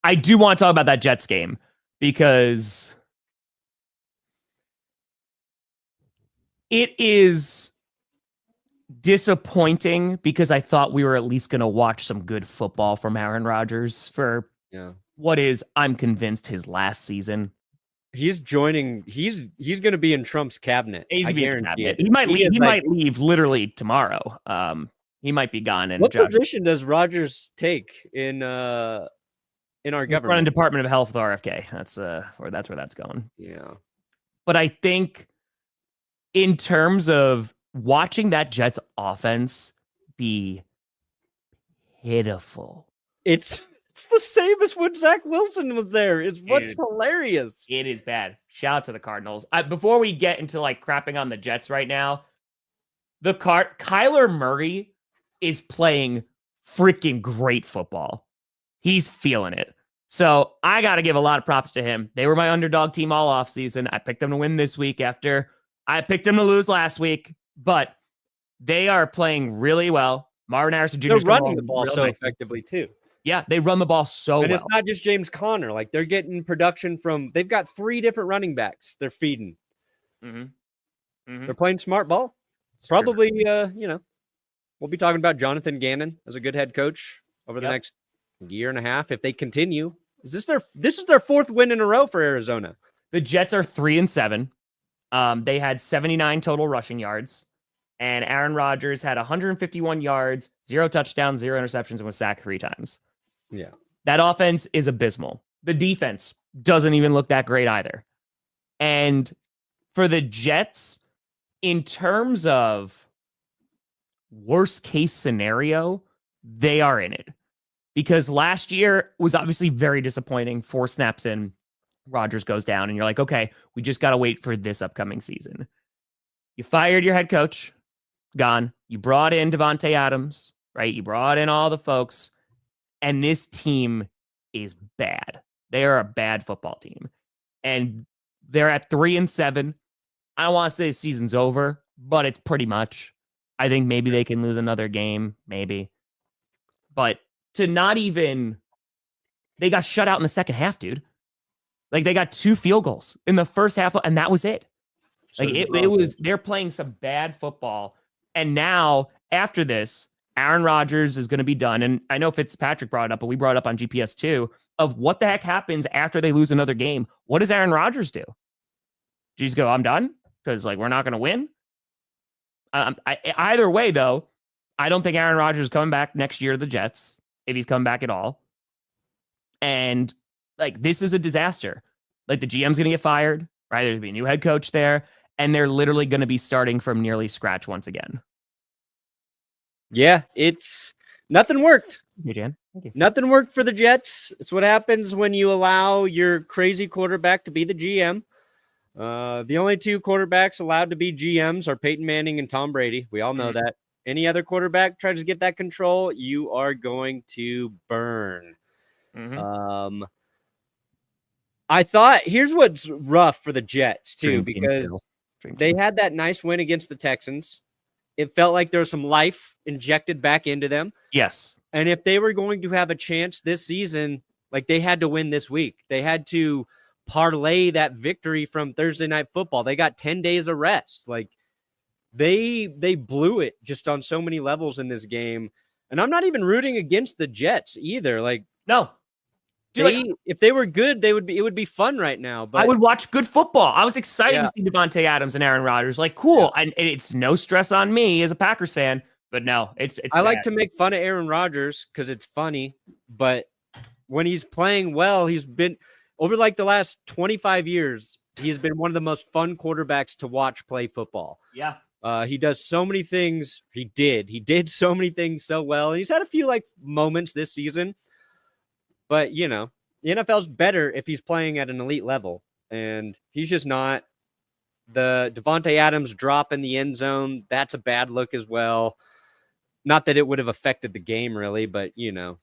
I do want to talk about that Jets game because it is disappointing because I thought we were at least going to watch some good football from Aaron Rodgers for what is, I'm convinced, his last season. He's joining. He's going to be in Trump's cabinet. He's I guarantee it. He might leave. He might leave literally tomorrow. He might be gone. And what position does Rodgers take in our government? Running Department of Health with RFK. That's where that's going. Yeah. But I think in terms of watching that Jets offense be pitiful, it's the same as when Zach Wilson was there. It's what's hilarious. It is bad. Shout out to the Cardinals. Before we get into like crapping on the Jets right now, Kyler Murray is playing freaking great football. He's feeling it. So I got to give a lot of props to him. They were my underdog team all offseason. I picked them to win this week after I picked them to lose last week, but they are playing really well. Marvin Harrison Jr. They're running the ball so effectively too. Yeah, they run the ball so well. And it's not just James Conner. Like, they're getting production from... They've got 3 different running backs they're feeding. They're playing smart ball. Probably, we'll be talking about Jonathan Gannon as a good head coach over the next year and a half if they continue. This is their 4th win in a row for Arizona. The Jets are 3-7. They had 79 total rushing yards. And Aaron Rodgers had 151 yards, 0 touchdowns, 0 interceptions, and was sacked 3 times. Yeah. That offense is abysmal. The defense doesn't even look that great either. And for the Jets, in terms of worst case scenario, they are in it. Because last year was obviously very disappointing. 4 snaps in, Rodgers goes down, and you're like, okay, we just got to wait for this upcoming season. You fired your head coach, gone. You brought in Davante Adams, right? You brought in all the folks. And this team is bad. They are a bad football team. And they're at 3-7. I don't want to say the season's over, but it's pretty much. I think maybe they can lose another game, maybe. But to not even... They got shut out in the second half, dude. Like, they got 2 field goals in the first half, and that was it. Like, it was... They're playing some bad football. And now, after this... Aaron Rodgers is going to be done. And I know Fitzpatrick brought it up, but we brought it up on GPS too, of what the heck happens after they lose another game. What does Aaron Rodgers do? Do you just go, I'm done? Because, like, we're not going to win? Either way, though, I don't think Aaron Rodgers is coming back next year to the Jets, if he's coming back at all. And, like, this is a disaster. Like, the GM's going to get fired, right? There's going to be a new head coach there, and they're literally going to be starting from nearly scratch once again. Yeah, it's nothing worked. Hey, Jan. Thank you. Nothing worked for the Jets. It's what happens when you allow your crazy quarterback to be the GM. The only 2 quarterbacks allowed to be GMs are Peyton Manning and Tom Brady. We all know that. Any other quarterback tries to get that control, you are going to burn. I thought, here's what's rough for the Jets, too, because they had that nice win against the Texans. It felt like there was some life injected back into them. Yes. And if they were going to have a chance this season, like, they had to win this week. They had to parlay that victory from Thursday Night Football. They got 10 days of rest. Like, they blew it just on so many levels in this game. And I'm not even rooting against the Jets either. Like, no. If they were good, it would be fun right now. But I would watch good football. I was excited to see Davante Adams and Aaron Rodgers. Like, cool. And it's no stress on me as a Packers fan. But no, it's I like to make fun of Aaron Rodgers because it's funny. But when he's playing well, he's been over like the last 25 years. He's been one of the most fun quarterbacks to watch play football. Yeah. He does so many things. He did so many things so well. And he's had a few like moments this season. But, you know, the NFL's better if he's playing at an elite level. And he's just not. The Davante Adams drop in the end zone, that's a bad look as well. Not that it would have affected the game, really, but, you know.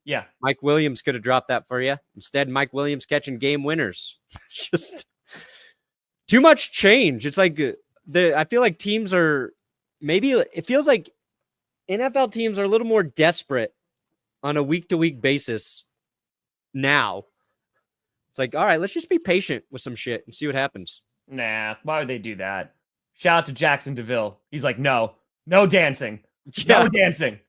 Yeah. Mike Williams could have dropped that for you. Instead, Mike Williams catching game winners. Just too much change. It's like I feel like teams are maybe it feels like NFL teams are a little more desperate on a week-to-week basis now. It's like, all right, let's just be patient with some shit and see what happens. Nah, why would they do that? Shout out to Jackson DeVille. He's like, no dancing. Yeah. No dancing.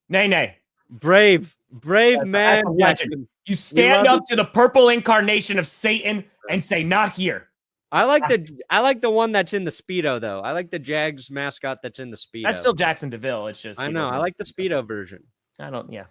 Nay. Brave man, That's a legend. Jackson. You stand love up to the purple incarnation of Satan and say, not here. I like the one that's in the Speedo though. I like the Jags mascot that's in the Speedo. That's still Jackson DeVille. It's just I know. I like the Speedo version. I don't. Yeah.